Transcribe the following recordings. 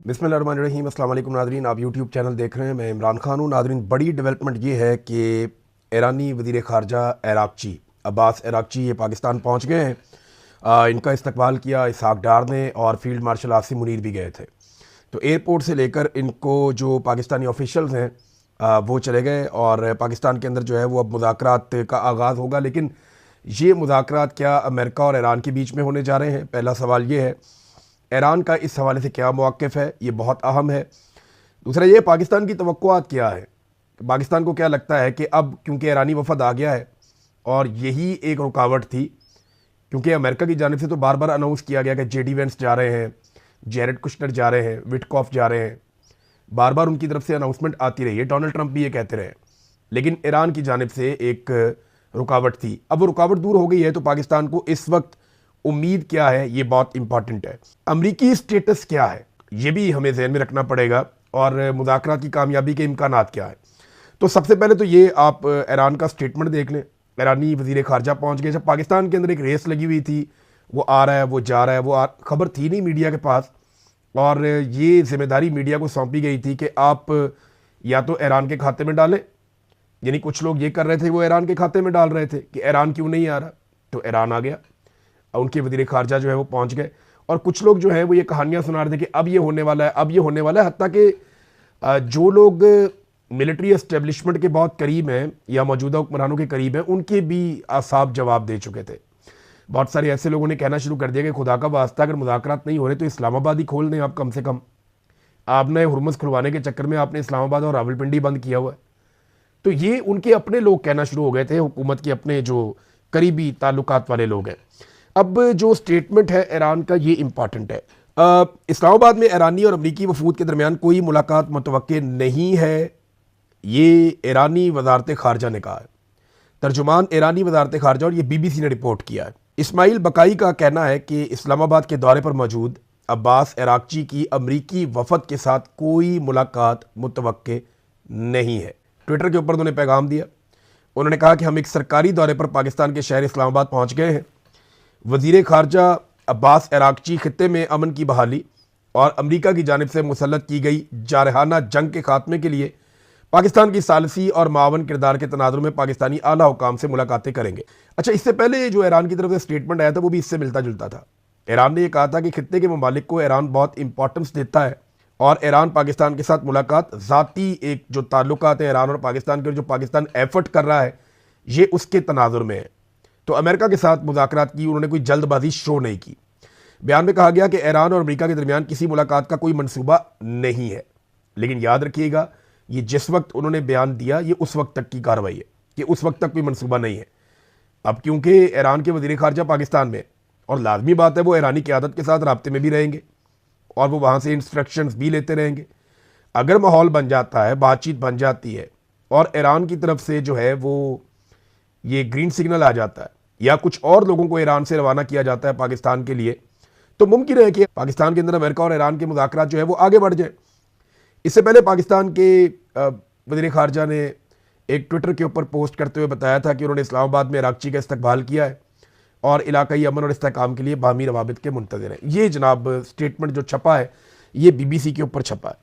बिस्मिल्लाहिर्रहमानिर्रहीम। अस्सलाम वालेकुम नादरीन, आप यूट्यूब चैनल देख रहे हैं। मैं इमरान खान हूँ। नादरीन, बड़ी डेवलपमेंट ये है कि ईरानी वज़ीर ख़ारजा अराग़ची, अब्बास अराग़ची, ये पाकिस्तान पहुँच गए हैं। इनका इस्तकबाल किया इसहाक डार ने और फील्ड मार्शल आसिम मुनीर भी गए थे। तो एयरपोर्ट से लेकर इनको जो पाकिस्तानी ऑफिशल्स हैं वो चले गए और पाकिस्तान के अंदर जो है वो अब मुज़ाकरात का आगाज़ होगा। लेकिन ये मुज़ाकरात क्या अमेरिका और ईरान के बीच में होने जा रहे हैं? पहला सवाल ये है। ईरान का इस हवाले से क्या मौक़िफ़ है, ये बहुत अहम है। दूसरा ये, पाकिस्तान की तवक्कुआत क्या है? पाकिस्तान को क्या लगता है कि अब क्योंकि ईरानी वफ़द आ गया है और यही एक रुकावट थी, क्योंकि अमेरिका की जानिब से तो बार बार अनाउंस किया गया कि जेडी वेंस जा रहे हैं, जेरेड कुशनर जा रहे हैं, विटकॉफ जा रहे हैं, बार बार उनकी तरफ से अनाउंसमेंट आती रही है, डोनाल्ड ट्रंप भी ये कहते रहे। लेकिन ईरान की जानिब से एक रुकावट थी। अब वो रुकावट दूर हो गई है, तो पाकिस्तान को इस वक्त उम्मीद क्या है, ये बहुत इंपॉर्टेंट है। अमरीकी स्टेटस क्या है, ये भी हमें जहन में रखना पड़ेगा, और मुज़ाकरात की कामयाबी के इम्कानात क्या है। तो सबसे पहले तो ये आप ईरान का स्टेटमेंट देख लें। ईरानी वज़ीर ख़ारजा पहुंच गए। जब पाकिस्तान के अंदर एक रेस लगी हुई थी, वो आ रहा है, वो जा रहा है, खबर थी नहीं मीडिया के पास, और ये जिम्मेदारी मीडिया को सौंपी गई थी कि आप या तो ईरान के खाते में डालें, यानी कुछ लोग ये कर रहे थे, वो ईरान के खाते में डाल रहे थे कि ईरान क्यों नहीं आ रहा, तो ईरान आ गया। उनके वज़ीर ख़ारजा जो है वो पहुंच गए, और कुछ लोग जो है वो ये कहानियां सुना रहे थे कि अब ये होने वाला है, अब ये होने वाला है। हत्ता कि जो लोग मिलिट्री एस्टेब्लिशमेंट के बहुत करीब हैं या मौजूदा हुक्मरानों के करीब हैं, उनके भी साफ जवाब दे चुके थे। बहुत सारे ऐसे लोगों ने कहना शुरू कर दिया कि खुदा का वास्ता, अगर मुज़ाकरात नहीं हो रहे तो इस्लामाबाद ही खोल दें आप। कम से कम आपने हुर्मुज़ खुलवाने के चक्कर में आपने इस्लामाबाद और रावलपिंडी बंद किया हुआ है। तो ये उनके अपने लोग कहना शुरू हो गए थे, हुकूमत के अपने जो करीबी ताल्लुकात वाले लोग हैं। अब जो स्टेटमेंट है ईरान का, ये इंपॉर्टेंट है। इस्लामाबाद में ईरानी और अमरीकी वफूद के दरमियान कोई मुलाकात मुतवक्के नहीं है, ये ईरानी वजारत खारजा ने कहा है। तर्जुमान ईरानी वजारत खारजा, और ये BBC ने रिपोर्ट किया है। इस्माइल बकाई का कहना है कि इस्लामाबाद के दौरे पर मौजूद अब्बास अराग़ची की अमरीकी वफद के साथ कोई मुलाकात मुतवक्के नहीं है। ट्विटर के ऊपर उन्होंने पैगाम दिया। उन्होंने कहा कि हम एक सरकारी दौरे पर पाकिस्तान के शहर इस्लामाबाद पहुँच गए हैं। वज़ीर ख़ारजा अब्बास अराग़ची खित्ते में अमन की बहाली और अमरीका की जानिब से मुसल्लत की गई जारहाना जंग के खात्मे के लिए पाकिस्तान की सालसी और मावन किरदार के तनाजुर में पाकिस्तानी आला हुकाम से मुलाकातें करेंगे। अच्छा, इससे पहले जो ईरान की तरफ से स्टेटमेंट आया था वो भी इससे मिलता जुलता था। ईरान ने यह कहा था कि खित्ते के ममालिक को ईरान बहुत इंपॉर्टेंस देता है और ईरान पाकिस्तान के साथ मुलाकात ज़ाती एक जो ताल्लुकात है ईरान और पाकिस्तान के, जो पाकिस्तान एफर्ट कर रहा है, ये उसके तनाजुर में है। तो अमेरिका के साथ मुज़ाकरात की उन्होंने कोई जल्दबाजी शो नहीं की। बयान में कहा गया कि ईरान और अमेरिका के दरमियान किसी मुलाकात का कोई मंसूबा नहीं है। लेकिन याद रखिएगा, ये जिस वक्त उन्होंने बयान दिया, ये उस वक्त तक की कार्रवाई है, कि उस वक्त तक कोई मंसूबा नहीं है। अब क्योंकि ईरान के वज़ीर ख़ारजा पाकिस्तान में, और लाजमी बात है वो ईरानी क़यादत के साथ राब्ते में भी रहेंगे और वो वहाँ से इंस्ट्रक्शंस भी लेते रहेंगे। अगर माहौल बन जाता है, बातचीत बन जाती है और ईरान की तरफ से जो है वो ये ग्रीन सिग्नल आ जाता है, या कुछ और लोगों को ईरान से रवाना किया जाता है पाकिस्तान के लिए, तो मुमकिन है कि पाकिस्तान के अंदर अमेरिका और ईरान के मुज़ाकरात जो है वो आगे बढ़ जाए। इससे पहले पाकिस्तान के वज़ीर ख़ारजा ने एक ट्विटर के ऊपर पोस्ट करते हुए बताया था कि उन्होंने इस्लामाबाद में अराग़ची का इस्तकबाल किया है और इलाकाई अमन और इस्तेहकाम के लिए बाहमी रवाबित के मुंतज़िर हैं। ये जनाब स्टेटमेंट जो छपा है, ये BBC के ऊपर छपा है।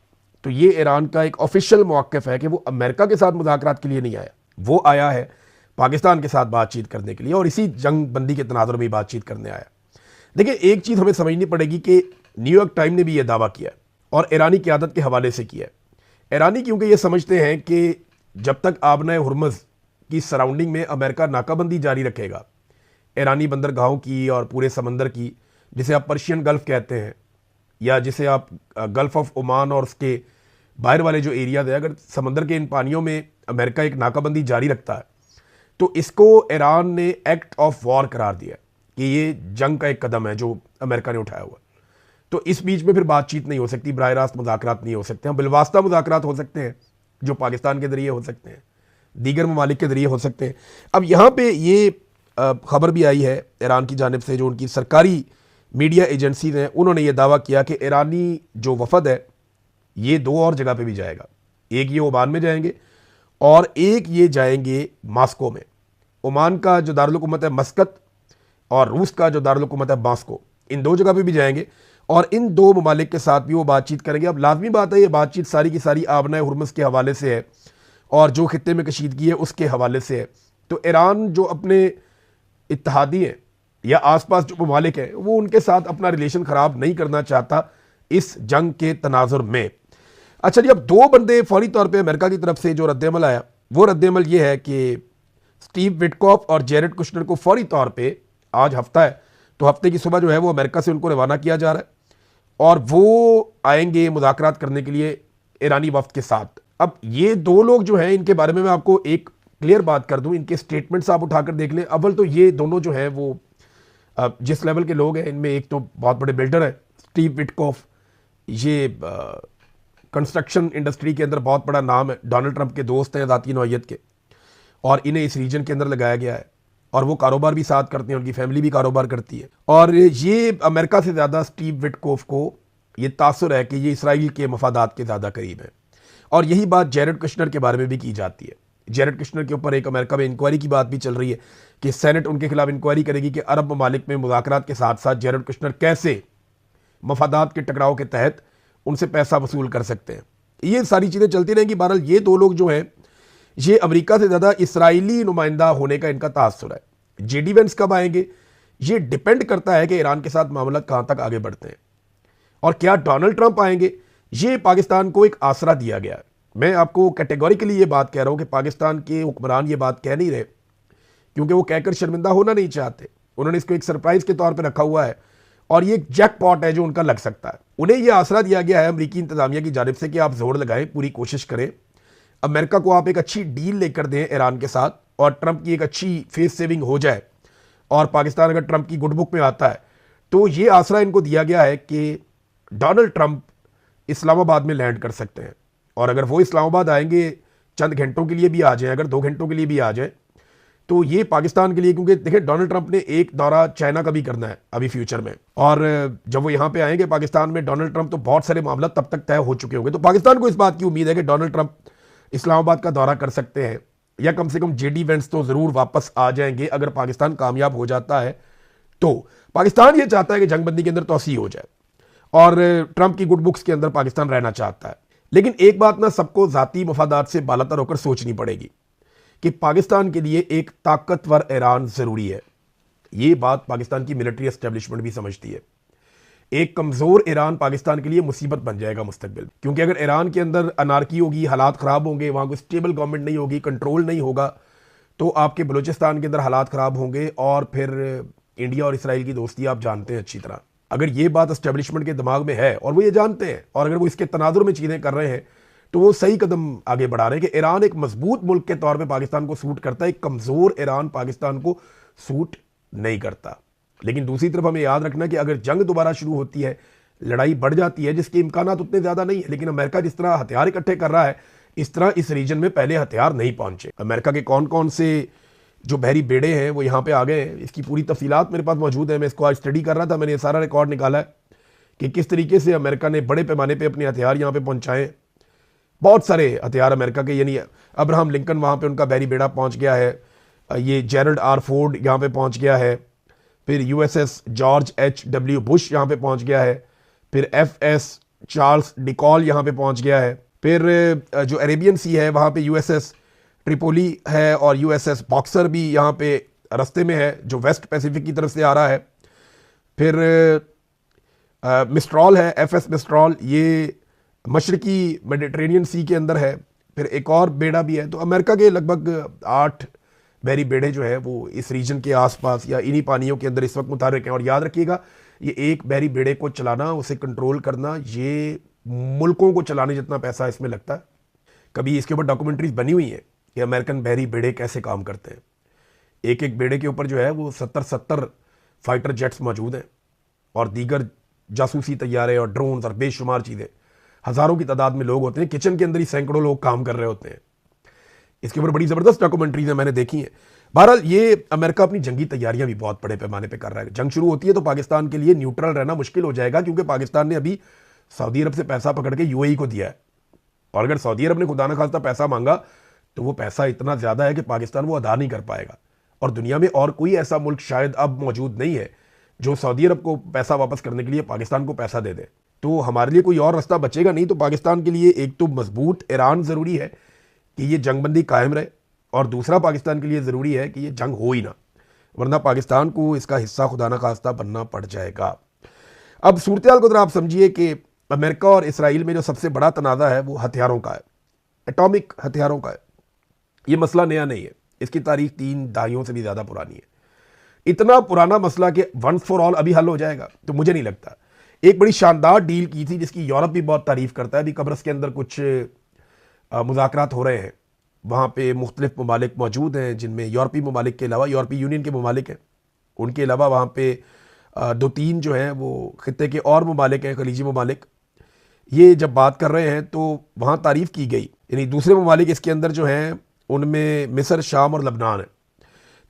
तो ये ईरान का एक ऑफिशियल मौक़िफ़ है कि वो अमेरिका के साथ मुज़ाकरात के लिए नहीं आया, वो आया है पाकिस्तान के साथ बातचीत करने के लिए, और इसी जंग बंदी के तनाजुर में बातचीत करने आया। देखिए, एक चीज़ हमें समझनी पड़ेगी कि न्यूयॉर्क टाइम ने भी यह दावा किया और ईरानी क़यादत के हवाले से किया है। ईरानी क्योंकि ये समझते हैं कि जब तक आबना हुर्मुज़ की सराउंडिंग में अमेरिका नाकाबंदी जारी रखेगा, ईरानी बंदरगाहों की और पूरे समंदर की, जिसे आप पर्शियन गल्फ़ कहते हैं या जिसे आप गल्फ़ ऑफ ओमान और उसके बाहर वाले जो एरियाज है, अगर समंदर के इन पानियों में अमेरिका एक नाकाबंदी जारी रखता है, तो इसको ईरान ने एक्ट ऑफ वॉर करार दिया कि ये जंग का एक कदम है जो अमेरिका ने उठाया हुआ। तो इस बीच में फिर बातचीत नहीं हो सकती, बराह रास्त मुज़ाकरात नहीं हो सकते हैं। बिलवास्ता मुज़ाकरात हो सकते हैं, जो पाकिस्तान के ज़रिए हो सकते हैं, दीगर ममालिक के ज़रिए हो सकते हैं। अब यहाँ पे ये खबर भी आई है ईरान की जानिब से, जो उनकी सरकारी मीडिया एजेंसीज हैं, उन्होंने ये दावा किया कि ईरानी जो वफद है ये 2 और जगह पे भी जाएगा। एक ये ओमान में जाएंगे और एक ये जाएंगे मॉस्को में। ओमान का जो दारुल हुकूमत है मस्कत और रूस का जो दारुल हुकूमत है मॉस्को, इन 2 जगह पे भी जाएंगे और इन दो ममालिक के साथ भी वो बातचीत करेंगे। अब लाजमी बात है ये बातचीत सारी की सारी आबना हुरमुज के हवाले से है और जो खित्ते में कशीदगी है उसके हवाले से है। तो ईरान जो अपने इत्तेहादी हैं या आसपास जो ममालिक हैं वो उनके साथ अपना रिलेशन ख़राब नहीं करना चाहता इस जंग के तनाजुर में। अच्छा जी, अब दो बंदे फौरी तौर पे अमेरिका की तरफ से जो रद्दमल आया वो रद्दमल ये है कि स्टीव विटकॉफ और जेरेड कुशनर को फौरी तौर पे, आज हफ्ता है तो हफ्ते की सुबह जो है वो अमेरिका से उनको रवाना किया जा रहा है और वो आएंगे मुज़ाकरात करने के लिए ईरानी वफ्द के साथ। अब ये दो लोग जो हैं इनके बारे में मैं आपको एक क्लियर बात कर दूं, इनके स्टेटमेंट्स आप उठाकर देख लें। अव्वल तो ये दोनों जो हैं वो जिस लेवल के लोग हैं इनमें एक तो बहुत बड़े बिल्डर है स्टीव विटकॉफ, ये कंस्ट्रक्शन इंडस्ट्री के अंदर बहुत बड़ा नाम है, डोनाल्ड ट्रंप के दोस्त हैं ज़ाती नौइयत के और इन्हें इस रीजन के अंदर लगाया गया है और वो कारोबार भी साथ करते हैं, उनकी फैमिली भी कारोबार करती है। और ये अमेरिका से ज़्यादा स्टीव विटकॉफ को ये तासुर है कि ये इसराइल के मफादात के ज़्यादा करीब है। और यही बात जेरेड कुशनर के बारे में भी की जाती है। जेरेड कुशनर के ऊपर एक अमेरिका में इंक्वायरी की बात भी चल रही है कि सेनेट उनके खिलाफ इंक्वायरी करेगी कि अरब ममालिक में मुज़ाकरात के साथ साथ जेरेड कुशनर कैसे मफादात के टकराव के तहत उनसे पैसा वसूल कर सकते हैं। ये सारी चीज़ें चलती रहेंगी। बहरहाल ये दो लोग जो हैं ये अमेरिका से ज़्यादा इसराइली नुमाइंदा होने का इनका तासुर है। जेडी वेंस कब आएंगे ये डिपेंड करता है कि ईरान के साथ मामला कहाँ तक आगे बढ़ते हैं और क्या डोनाल्ड ट्रंप आएंगे। ये पाकिस्तान को एक आसरा दिया गया है। मैं आपको कैटेगोरिकली ये बात कह रहा हूँ कि पाकिस्तान के हुक्मरान ये बात कह नहीं रहे क्योंकि वो कहकर शर्मिंदा होना नहीं चाहते। उन्होंने इसको एक सरप्राइज़ के तौर पर रखा हुआ है और ये एक जैकपॉट है जो उनका लग सकता है। उन्हें यह आसरा दिया गया है अमेरिकी इंतजामिया की जानिब से कि आप जोर लगाएं, पूरी कोशिश करें, अमेरिका को आप एक अच्छी डील लेकर दें ईरान के साथ और ट्रंप की एक अच्छी फेस सेविंग हो जाए और पाकिस्तान अगर ट्रंप की गुड बुक में आता है तो ये आसरा इनको दिया गया है कि डोनाल्ड ट्रंप इस्लामाबाद में लैंड कर सकते हैं। और अगर वो इस्लामाबाद आएंगे चंद घंटों के लिए भी आ जाएं, अगर 2 घंटों के लिए भी आ जाए तो ये पाकिस्तान के लिए, क्योंकि देखिए डोनाल्ड ट्रंप ने एक दौरा चाइना का भी करना है अभी फ्यूचर में और जब वो यहाँ पे आएंगे पाकिस्तान में डोनाल्ड ट्रंप तो बहुत सारे मामला तब तक तय हो चुके होंगे। तो पाकिस्तान को इस बात की उम्मीद है कि डोनाल्ड ट्रंप इस्लामाबाद का दौरा कर सकते हैं या कम से कम जेडी वेंस तो ज़रूर वापस आ जाएंगे अगर पाकिस्तान कामयाब हो जाता है। तो पाकिस्तान ये चाहता है कि जंगबंदी के अंदर तोसी हो जाए और ट्रंप की गुड बुक्स के अंदर पाकिस्तान रहना चाहता है। लेकिन एक बात ना सबको ज़ाती मफादात से बालातर होकर सोचनी पड़ेगी कि पाकिस्तान के लिए एक ताकतवर ईरान ज़रूरी है। ये बात पाकिस्तान की मिलिट्री एस्टेब्लिशमेंट भी समझती है। एक कमज़ोर ईरान पाकिस्तान के लिए मुसीबत बन जाएगा मुस्तकबिल, क्योंकि अगर ईरान के अंदर अनारकी होगी, हालात ख़राब होंगे, वहाँ कोई स्टेबल गवर्नमेंट नहीं होगी, कंट्रोल नहीं होगा, तो आपके बलूचिस्तान के अंदर हालात ख़राब होंगे और फिर इंडिया और इसराइल की दोस्ती आप जानते हैं अच्छी तरह। अगर ये बात एस्टेब्लिशमेंट के दिमाग में है और वो ये जानते हैं और अगर वो इसके तनाजुर में चीज़ें कर रहे हैं तो वो सही कदम आगे बढ़ा रहे हैं कि ईरान एक मजबूत मुल्क के तौर पे पाकिस्तान को सूट करता है, एक कमज़ोर ईरान पाकिस्तान को सूट नहीं करता। लेकिन दूसरी तरफ हमें याद रखना कि अगर जंग दोबारा शुरू होती है, लड़ाई बढ़ जाती है, जिसके इम्कानात उतने ज़्यादा नहीं है, लेकिन अमेरिका जिस तरह हथियार इकट्ठे कर रहा है इस तरह इस रीजन में पहले हथियार नहीं पहुंचे। अमेरिका के कौन कौन से जो बहरी बेड़े हैं वो यहाँ पे आ गए हैं, इसकी पूरी तफसीलात मेरे पास मौजूद है। मैं इसको आज स्टडी कर रहा था, मैंने ये सारा रिकॉर्ड निकाला है कि किस तरीके से अमेरिका ने बड़े पैमाने पर अपने हथियार यहाँ पे पहुँचाएँ। बहुत सारे हथियार अमेरिका के, यानी अब्राहम लिंकन वहाँ पे उनका बहरी बेड़ा पहुँच गया है, ये जेरल्ड आर फोर्ड यहाँ पे पहुँच गया है, फिर यूएसएस जॉर्ज एच.डब्ल्यू. बुश यहाँ पे पहुँच गया है, फिर एफ.एस. चार्ल्स डिकॉल यहाँ पे पहुँच गया है, फिर जो अरेबियन सी है वहाँ पे यूएसएस ट्रिपोली है और यूएसएस बॉक्सर भी यहाँ पे रास्ते में है जो वेस्ट पैसिफिक की तरफ से आ रहा है, फिर मिस्ट्रॉल है, एफ.एस. मिस्ट्रॉल, ये मशरकी मेडिटेरेनियन सी के अंदर है, फिर एक और बेड़ा भी है। तो अमेरिका के लगभग 8 बहरी बेड़े जो है वो इस रीजन के आसपास या इन्हीं पानियों के अंदर इस वक्त मुतहर्रिक हैं। और याद रखिएगा ये एक बहरी बेड़े को चलाना, उसे कंट्रोल करना, ये मुल्कों को चलाने जितना पैसा इसमें लगता है। कभी इसके ऊपर डॉक्यूमेंट्रीज बनी हुई हैं कि अमेरिकन बहरी बेड़े कैसे काम करते हैं। एक एक बेड़े के ऊपर जो है वो 70 फाइटर जेट्स मौजूद हैं और दीगर जासूसी तैयारे और ड्रोन और बेशुमार चीज़ें, हज़ारों की तादाद में लोग होते हैं, किचन के अंदर ही सैकड़ों लोग काम कर रहे होते हैं। इसके ऊपर बड़ी ज़बरदस्त डॉक्यूमेंट्रीज हैं, मैंने देखी हैं। बहरहाल ये अमेरिका अपनी जंगी तैयारियां भी बहुत बड़े पैमाने पे कर रहा है। जंग शुरू होती है तो पाकिस्तान के लिए न्यूट्रल रहना मुश्किल हो जाएगा, क्योंकि पाकिस्तान ने अभी सऊदी अरब से पैसा पकड़ के यूएई को दिया है और अगर सऊदी अरब ने खुदा न खास्ता पैसा मांगा तो वो पैसा इतना ज़्यादा है कि पाकिस्तान वो अदा नहीं कर पाएगा। और दुनिया में और कोई ऐसा मुल्क शायद अब मौजूद नहीं है जो सऊदी अरब को पैसा वापस करने के लिए पाकिस्तान को पैसा दे दे, तो हमारे लिए कोई और रास्ता बचेगा नहीं। तो पाकिस्तान के लिए एक तो मजबूत ईरान ज़रूरी है कि ये जंगबंदी कायम रहे, और दूसरा पाकिस्तान के लिए ज़रूरी है कि ये जंग हो ही ना, वरना पाकिस्तान को इसका हिस्सा खुदा ना खास्ता बनना पड़ जाएगा। अब सूरत हाल को जरा आप समझिए कि अमेरिका और इसराइल में जो सबसे बड़ा तनाज़ा है वो हथियारों का है, एटॉमिक हथियारों का है। ये मसला नया नहीं है, इसकी तारीख 3 दहाइयों से भी ज़्यादा पुरानी है। इतना पुराना मसला कि वंस फॉर ऑल अभी हल हो जाएगा तो मुझे नहीं लगता। एक बड़ी शानदार डील की थी जिसकी यूरोप भी बहुत तारीफ करता है। अभी कब्रस के अंदर कुछ मुज़ाकरात हो रहे हैं, वहाँ पे मुख्तलिफ ममालिक मौजूद हैं जिनमें यूरोपीय ममालिक के अलावा यूरोपीय यूनियन के ममालिक हैं, उनके अलावा वहाँ पे 2-3 जो हैं वो खित्ते के और ममालिक हैं, खलीजी ममालिक। ये जब बात कर रहे हैं तो वहाँ तारीफ़ की गई, यानी दूसरे ममालिक इसके अंदर जो हैं उनमें मिस्र, शाम और लबनान है।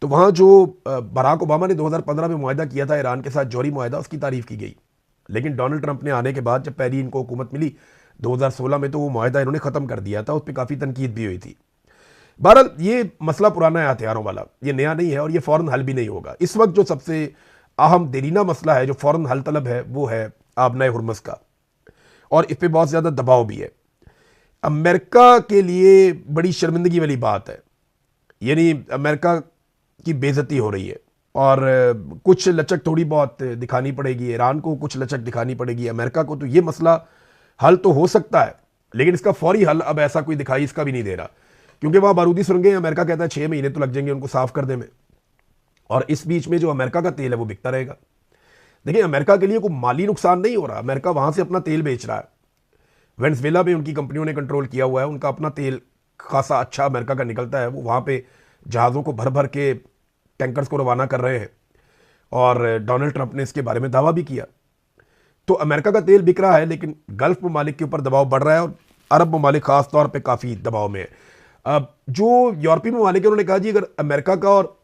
तो वहाँ जो बराक ओबामा ने 2015 में मुआहदा किया था ईरान के साथ, जौहरी मुआहदा, उसकी तारीफ़ की गई। लेकिन डोनाल्ड ट्रंप ने आने के बाद जब पहली इनको हुकूमत मिली 2016 में, तो वो मुआहदा इन्होंने ख़त्म कर दिया था, उस पर काफ़ी तनकीद भी हुई थी। बहरहाल ये मसला पुराना है हथियारों वाला, ये नया नहीं है और ये फ़ौरन हल भी नहीं होगा। इस वक्त जो सबसे अहम देरीना मसला है जो फ़ौरन हल तलब है वो है आबनाए हुर्मुज़ का, और इस पर बहुत ज़्यादा दबाव भी है। अमेरिका के लिए बड़ी शर्मिंदगी वाली बात है, यानी अमेरिका की बेइज्जती हो रही है और कुछ लचक थोड़ी बहुत दिखानी पड़ेगी, ईरान को कुछ लचक दिखानी पड़ेगी, अमेरिका को। तो ये मसला हल तो हो सकता है, लेकिन इसका फौरी हल अब ऐसा कोई दिखाई इसका भी नहीं दे रहा, क्योंकि वहाँ बारूदी सुरंगें अमेरिका कहता है 6 महीने तो लग जाएंगे उनको साफ़ करने में, और इस बीच में जो अमेरिका का तेल है वो बिकता रहेगा। देखिए, अमेरिका के लिए कोई माली नुकसान नहीं हो रहा, अमेरिका वहाँ से अपना तेल बेच रहा है। वेनेजुएला में उनकी कंपनियों ने कंट्रोल किया हुआ है, उनका अपना तेल खासा अच्छा अमेरिका का निकलता है, वो वहाँ पे जहाज़ों को भर भर के टैंकर्स को रवाना कर रहे हैं, और डोनाल्ड ट्रंप ने इसके बारे में दावा भी किया। तो अमेरिका का तेल बिक रहा है, लेकिन गल्फ ममालिक के ऊपर दबाव बढ़ रहा है और अरब ममालिक ख़ास तौर पर काफ़ी दबाव में है। अब जो यूरोपीय ममालिक है उन्होंने कहा जी अगर अमेरिका का और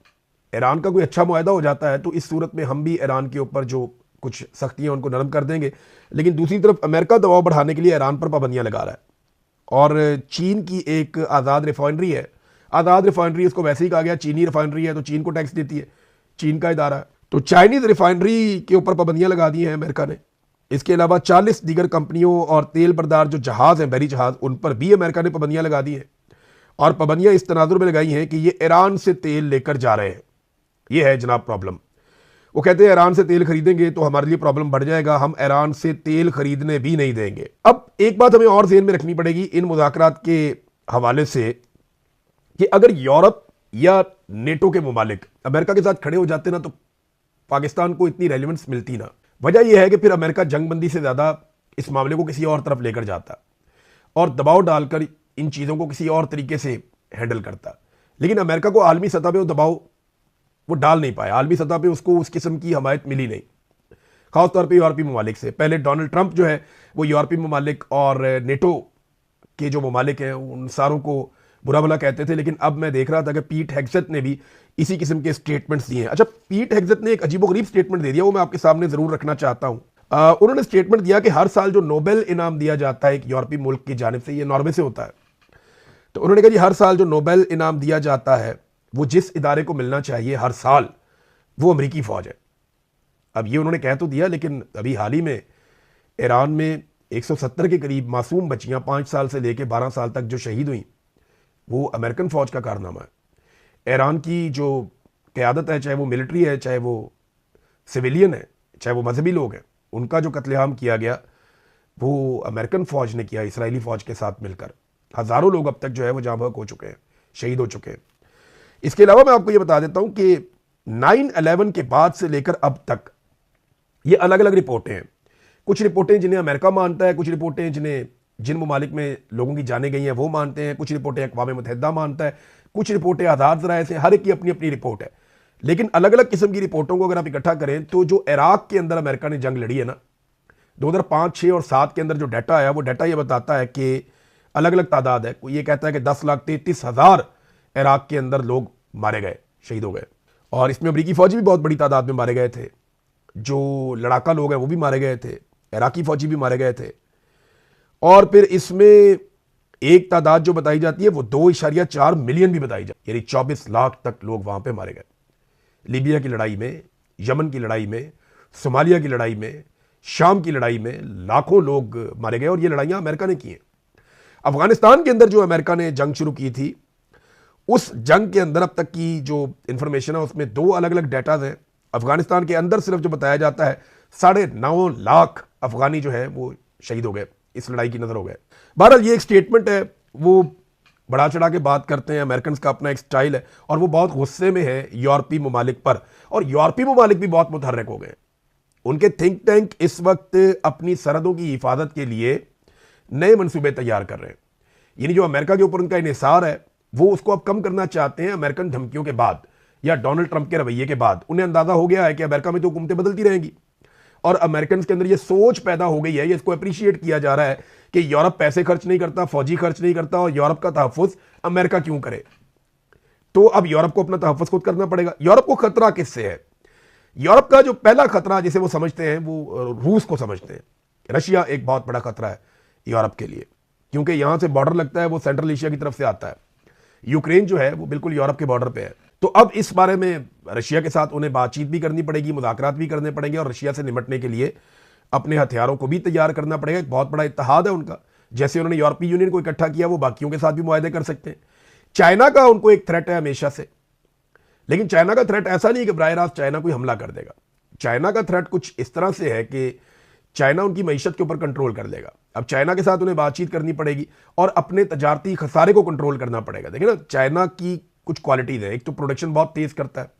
ईरान का कोई अच्छा मुआहदा हो जाता है तो इस सूरत में हम भी ईरान के ऊपर जो कुछ सख्तियाँ उनको नरम कर देंगे। लेकिन दूसरी तरफ अमेरिका दबाव बढ़ाने के लिए ईरान पर पाबंदियाँ लगा रहा है, और चीन की एक आज़ाद रिफाइनरी है, आज़ाद रिफाइनरी इसको वैसे ही कहा गया, चीनी रिफाइनरी है तो चीन को टैक्स देती है, चीन का इदारा है, तो चाइनीज़ रिफाइनरी के ऊपर पाबंदियाँ लगा दी हैं अमेरिका ने। इसके अलावा 40 दीगर कंपनियों और तेल बरदार जो जहाज़ हैं, बहरी जहाज़, उन पर भी अमेरिका ने पाबंदियाँ लगा दी हैं, और पाबंदियाँ इस तनाजुर में लगाई हैं कि ये ईरान से तेल लेकर जा रहे हैं। ये है जनाब प्रॉब्लम। वो कहते हैं ईरान से तेल खरीदेंगे तो हमारे लिए प्रॉब्लम बढ़ जाएगा, हम ईरान से तेल खरीदने भी नहीं देंगे। अब एक बात हमें और ज़हन में रखनी पड़ेगी इन मुज़ाकरात के हवाले से कि अगर यूरोप या नेटो के मुमालिक अमेरिका के साथ खड़े हो जाते ना तो पाकिस्तान को इतनी रेलिवेंस मिलती ना। वजह यह है कि फिर अमेरिका जंगबंदी से ज़्यादा इस मामले को किसी और तरफ लेकर जाता और दबाव डालकर इन चीज़ों को किसी और तरीके से हैंडल करता। लेकिन अमेरिका को आलमी सतह पर वो दबाव वो डाल नहीं पाया, आलमी सतह पे उसको उस किस्म की हमायत मिली नहीं, खासतौर पे यूरोपीय ममालिक से। पहले डोनाल्ड ट्रंप जो है वो यूरोपीय ममालिक और नेटो के जो ममालिक हैं उन सारों को बुरा भला कहते थे, लेकिन अब मैं देख रहा था कि पीट हेग्सेथ ने भी इसी किस्म के स्टेटमेंट्स दिए हैं। अच्छा, पीट हेग्सेथ ने एक अजीबोगरीब स्टेटमेंट दे दिया, वो मैं आपके सामने ज़रूर रखना चाहता हूँ। उन्होंने स्टेटमेंट दिया कि हर साल जो नोबेल इनाम दिया जाता है एक यूरोपीय मुल्क की जानिब से, ये नॉर्वे से होता है, तो उन्होंने कहा जी हर साल जो नोबेल इनाम दिया जाता है वो जिस इदारे को मिलना चाहिए हर साल, वो अमेरिकी फ़ौज है। अब ये उन्होंने कह तो दिया, लेकिन अभी हाल ही में ईरान में 170 के करीब मासूम बच्चियां 5 साल से लेकर 12 साल तक जो शहीद हुई, वो अमेरिकन फ़ौज का कारनामा है। ईरान की जो क़यादत है, चाहे वो मिलिट्री है, चाहे वो सिविलियन है, चाहे वो मजहबी लोग हैं, उनका जो कत्लेआम किया गया वो अमेरिकन फ़ौज ने किया इसराइली फ़ौज के साथ मिलकर। हज़ारों लोग अब तक जो है वो जाँ बहक हो चुके हैं, शहीद हो चुके हैं। इसके अलावा मैं आपको ये बता देता हूं कि 9/11 के बाद से लेकर अब तक ये अलग अलग रिपोर्टें हैं। कुछ रिपोर्टें जिन्हें अमेरिका मानता है, कुछ रिपोर्टें जिन ममालिक में लोगों की जानें गई हैं वो मानते हैं, कुछ रिपोर्टें अक़वाम मुत्तहिदा मानता है, कुछ रिपोर्टें आज़ाद ज़राए से, हर एक की अपनी अपनी रिपोर्ट है। लेकिन अलग अलग किस्म की रिपोर्टों को अगर आप इकट्ठा करें तो जो इराक के अंदर अमेरिका ने जंग लड़ी है ना 2005, 6 और 7 के अंदर जो डाटा आया वो डाटा ये बताता है कि अलग अलग तादाद है। कोई ये कहता है कि 10,33,000 इराक के अंदर लोग मारे गए, शहीद हो गए, और इसमें अमरीकी फौजी भी बहुत बड़ी तादाद में मारे गए थे, जो लड़ाका लोग हैं वो भी मारे गए थे, इराकी फौजी भी मारे गए थे। और फिर इसमें एक तादाद जो बताई जाती है वो 2.4 मिलियन भी बताई जाती है, यानी 24 लाख तक लोग वहां पे मारे गए। लीबिया की लड़ाई में, यमन की लड़ाई में, सोमालिया की लड़ाई में, शाम की लड़ाई में लाखों लोग मारे गए और ये लड़ाइयां अमेरिका ने की हैं। अफगानिस्तान के अंदर जो अमेरिका ने जंग शुरू की थी, उस जंग के अंदर अब तक की जो इंफॉर्मेशन है उसमें 2 अलग अलग डेटाज हैं। अफगानिस्तान के अंदर सिर्फ जो बताया जाता है 9.5 लाख अफगानी जो है वो शहीद हो गए, इस लड़ाई की नजर हो गए। बहरहाल ये एक स्टेटमेंट है, वो बढ़ा चढ़ा के बात करते हैं, अमेरिकन का अपना एक स्टाइल है और वो बहुत गुस्से में है यूरोपीय ममालिक पर, और यूरोपीय ममालिक भी बहुत मुतहर्रिक हो गए। उनके थिंक टैंक इस वक्त अपनी सरहदों की हिफाजत के लिए नए मंसूबे तैयार कर रहे हैं। यानी जो अमेरिका के ऊपर उनका इन्हिसार है वो उसको अब कम करना चाहते हैं। अमेरिकन धमकियों के बाद या डोनाल्ड ट्रंप के रवैये के बाद उन्हें अंदाजा हो गया है कि अमेरिका में तो हुकूमतें बदलती रहेंगी, और अमेरिकन के अंदर ये सोच पैदा हो गई है, ये इसको अप्रिशिएट किया जा रहा है कि यूरोप पैसे खर्च नहीं करता, फौजी खर्च नहीं करता, और यूरोप का तहफ़्फ़ुज़ अमेरिका क्यों करे। तो अब यूरोप को अपना तहफ़्फ़ुज़ खुद करना पड़ेगा। यूरोप को खतरा किससे है? यूरोप का जो पहला खतरा जिसे वो समझते हैं वो रूस को समझते हैं। रशिया एक बहुत बड़ा खतरा है यूरोप के लिए, क्योंकि यहां से बॉर्डर लगता है, वो सेंट्रल एशिया की तरफ से आता है। यूक्रेन जो है वो बिल्कुल यूरोप के बॉर्डर पे है। तो अब इस बारे में रशिया के साथ उन्हें बातचीत भी करनी पड़ेगी, मुज़ाकरात भी करने पड़ेंगे, और रशिया से निपटने के लिए अपने हथियारों को भी तैयार करना पड़ेगा। एक बहुत बड़ा इत्तेहाद है उनका, जैसे उन्होंने यूरोपीय यूनियन को इकट्ठा किया वो बाकियों के साथ भी मुआहदे कर सकते हैं। चाइना का उनको एक थ्रेट है हमेशा से, लेकिन चाइना का थ्रेट ऐसा नहीं कि बराह रास्त चाइना कोई हमला कर देगा। चाइना का थ्रेट कुछ इस तरह से है कि चाइना उनकी मईशत के ऊपर कंट्रोल कर लेगा। अब चाइना के साथ उन्हें बातचीत करनी पड़ेगी और अपने तजारती खसारे को कंट्रोल करना पड़ेगा। देखिए ना, चाइना की कुछ क्वालिटीज है, एक तो प्रोडक्शन बहुत तेज करता है,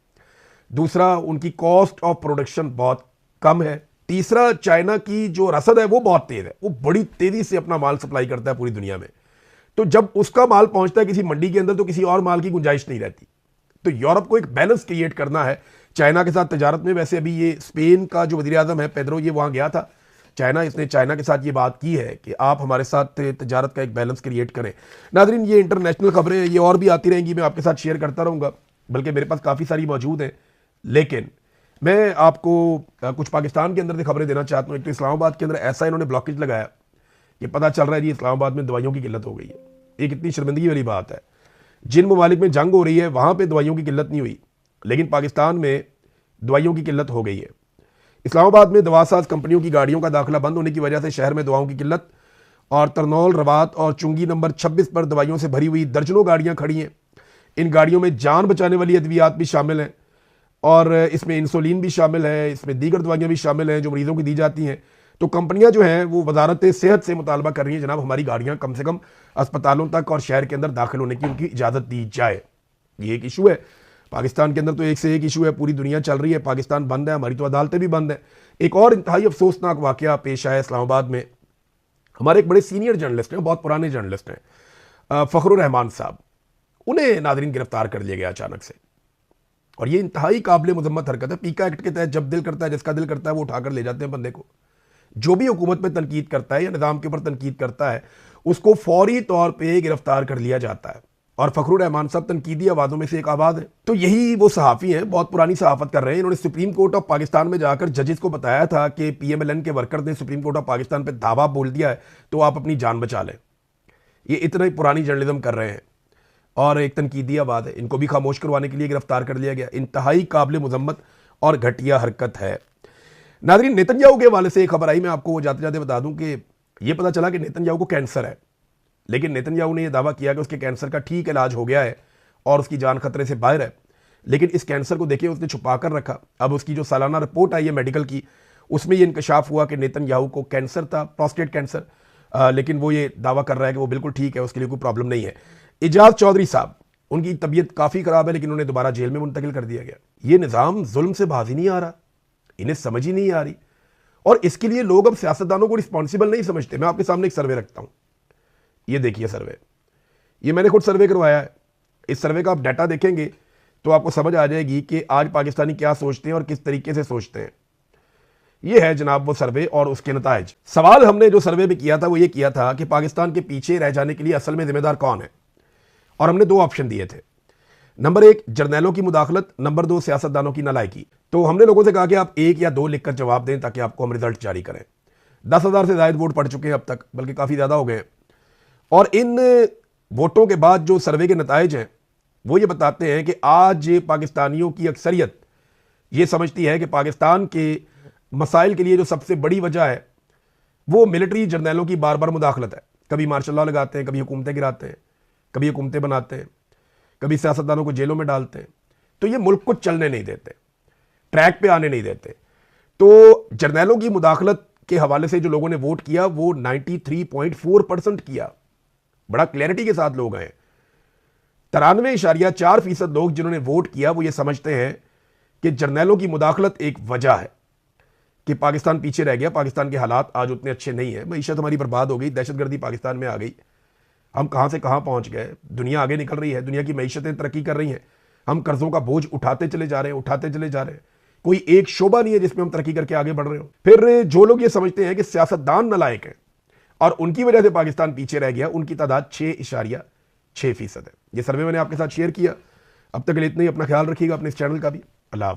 दूसरा उनकी कॉस्ट ऑफ प्रोडक्शन बहुत कम है, तीसरा चाइना की जो रसद है वो बहुत तेज है, वो बड़ी तेजी से अपना माल सप्लाई करता है पूरी दुनिया में। तो जब उसका माल पहुंचता है किसी मंडी के अंदर तो किसी और माल की गुंजाइश नहीं रहती। तो यूरोप को एक बैलेंस क्रिएट करना है चाइना के साथ तजारत में। वैसे अभी ये स्पेन का जो वज़ीर आज़म है पेड्रो, ये वहां गया था चाइना, इसने चाइना के साथ ये बात की है कि आप हमारे साथ तजारत का एक बैलेंस क्रिएट करें। नाज़रीन, ये इंटरनेशनल खबरें ये और भी आती रहेंगी, मैं आपके साथ शेयर करता रहूँगा, बल्कि मेरे पास काफ़ी सारी मौजूद हैं, लेकिन मैं आपको कुछ पाकिस्तान के अंदर से खबरें देना चाहता हूँ। एक तो इस्लामाबाद के अंदर ऐसा इन्होंने ब्लॉकेज लगाया, ये पता चल रहा है जी इस्लामाबाद में दवाइयों की किल्लत हो गई है। एक इतनी शर्मिंदगी वाली बात है, जिन ममालिक में जंग हो रही है वहाँ पर दवाइयों की किल्लत नहीं हुई, लेकिन पाकिस्तान में दवाइयों की किल्लत हो गई है। इस्लामाबाद में दवासाज कंपनियों की गाड़ियों का दाखिला बंद होने की वजह से शहर में दवाओं की किल्लत, और तरनौल, रवात और चुंगी नंबर 26 पर दवाइयों से भरी हुई दर्जनों गाड़ियां खड़ी हैं। इन गाड़ियों में जान बचाने वाली अद्वियात भी शामिल हैं, और इसमें इंसुलिन भी शामिल है, इसमें दीगर दवाइयाँ भी शामिल हैं जो मरीजों को दी जाती हैं। तो कंपनियां जो हैं वो वजारत सेहत से मुतालबा कर रही हैं, जनाब हमारी गाड़ियाँ कम से कम अस्पतालों तक और शहर के अंदर दाखिल होने की उनकी इजाज़त दी जाए। ये एक इशू है पाकिस्तान के अंदर, तो एक से एक इशू है, पूरी दुनिया चल रही है, पाकिस्तान बंद है, हमारी तो अदालतें भी बंद हैं। एक और इंतहाई अफसोसनाक वाकया पेश आया इस्लामाबाद में। हमारे एक बड़े सीनियर जर्नलिस्ट हैं, बहुत पुराने जर्नलिस्ट हैं, फ़खरुर रहमान साहब, उन्हें नाज़रीन गिरफ्तार कर लिया गया अचानक से, और ये इंतहाई काबिल मजम्मत हरकत है। पीका एक्ट के तहत जब दिल करता है, जिसका दिल करता है वो उठाकर ले जाते हैं बंदे को। जो भी हुकूमत पर तनकीद करता है या निज़ाम के ऊपर तनकीद करता है उसको फौरी तौर पर गिरफ्तार कर लिया जाता है, और फ़खरुर रहमान साहब तनकीदी आवाज़ों में से एक आवाज़ है। तो यही वो सहाफ़ी हैं, बहुत पुरानी सहाफ़त कर रहे हैं। इन्होंने सुप्रीम कोर्ट ऑफ पाकिस्तान में जाकर जजेस को बताया था कि PMLN के वर्कर ने सुप्रीम कोर्ट ऑफ पाकिस्तान पे दावा बोल दिया है तो आप अपनी जान बचा लें। ये इतना ही पुरानी जर्नलिज्म कर रहे हैं, और एक तनकीदी आवाज़ है, इनको भी खामोश करवाने के लिए गिरफ्तार कर लिया गया। इंतहाई काबिल मजम्मत और घटिया हरकत है। नाज़रीन, नेतन्याहू के हवाले से एक खबर आई, मैं आपको जाते जाते बता दूं कि ये पता चला कि नेतन्याहू को कैंसर है, लेकिन नेतन्याहू ने यह दावा किया कि उसके कैंसर का ठीक इलाज हो गया है और उसकी जान खतरे से बाहर है। लेकिन इस कैंसर को देखिए उसने छुपा कर रखा। अब उसकी जो सालाना रिपोर्ट आई है मेडिकल की, उसमें यह इंकशाफ हुआ कि नेतन्याहू को कैंसर था, प्रोस्टेट कैंसर, लेकिन वो ये दावा कर रहा है कि वो बिल्कुल ठीक है, उसके लिए कोई प्रॉब्लम नहीं है। एजाज चौधरी साहब, उनकी तबीयत काफ़ी ख़राब है, लेकिन उन्हें दोबारा जेल में मुंतकिल कर दिया गया। ये निज़ाम जुल्म से बाज ही नहीं आ रहा, इन्हें समझ ही नहीं आ रही, और इसके लिए लोग अब सियासतदानों को रिस्पॉन्सिबल नहीं समझते। मैं आपके सामने एक सर्वे रखता हूँ, ये देखिए सर्वे, ये मैंने खुद सर्वे करवाया है। इस सर्वे का आप डाटा देखेंगे तो आपको समझ आ जाएगी कि आज पाकिस्तानी क्या सोचते हैं और किस तरीके से सोचते हैं। ये है जनाब वो सर्वे और उसके नताइज। सवाल हमने जो सर्वे में किया था वो ये किया था कि पाकिस्तान के पीछे रह जाने के लिए असल में जिम्मेदार कौन है, और हमने 2 ऑप्शन दिए थे। नंबर 1 जर्नैलों की मुदाखलत, नंबर 2 सियासतदानों की नालायकी। तो हमने लोगों से कहा कि आप 1 या 2 लिखकर जवाब दें ताकि आपको हम रिजल्ट जारी करें। 10,000 से ज़ायद वोट पड़ चुके हैं अब तक, बल्कि काफ़ी ज़्यादा हो गए, और इन वोटों के बाद जो सर्वे के नताइज हैं वो ये बताते हैं कि आज पाकिस्तानियों की अक्सरियत ये समझती है कि पाकिस्तान के मसाइल के लिए जो सबसे बड़ी वजह है वो मिलिट्री जर्नैलों की बार बार मुदाखलत है। कभी मार्शल लॉ लगाते हैं, कभी हुकूमतें गिराते हैं, कभी हुकूमतें बनाते हैं, कभी सियासतदानों को जेलों में डालते हैं। तो ये मुल्क को चलने नहीं देते, ट्रैक पे आने नहीं देते। तो जर्नैलों की मुदाखलत के हवाले से जो लोगों ने वोट किया वो 93.4% किया। बड़ा क्लैरिटी के साथ लोग आए। 93.4% लोग जिन्होंने वोट किया वो ये समझते हैं कि जर्नैलों की मुदाखलत एक वजह है कि पाकिस्तान पीछे रह गया, पाकिस्तान के हालात आज उतने अच्छे नहीं है, मईशत हमारी बर्बाद हो गई, दहशतगर्दी पाकिस्तान में आ गई, हम कहां से कहां पहुंच गए, दुनिया आगे निकल रही है, दुनिया की मईशतें तरक्की कर रही हैं, हम कर्जों का बोझ उठाते चले जा रहे हैं, उठाते चले जा रहे हैं, कोई एक शोबा नहीं है जिसमें हम तरक्की करके आगे बढ़ रहे हो। फिर जो लोग ये समझते हैं कि सियासतदान नालायक हैं और उनकी वजह से पाकिस्तान पीछे रह गया, उनकी तादाद 6.6% है। ये सर्वे मैंने आपके साथ शेयर किया। अब तक के लिए इतना ही। अपना ख्याल रखिएगा, अपने इस चैनल का भी। अल्लाह हाफ़िज़।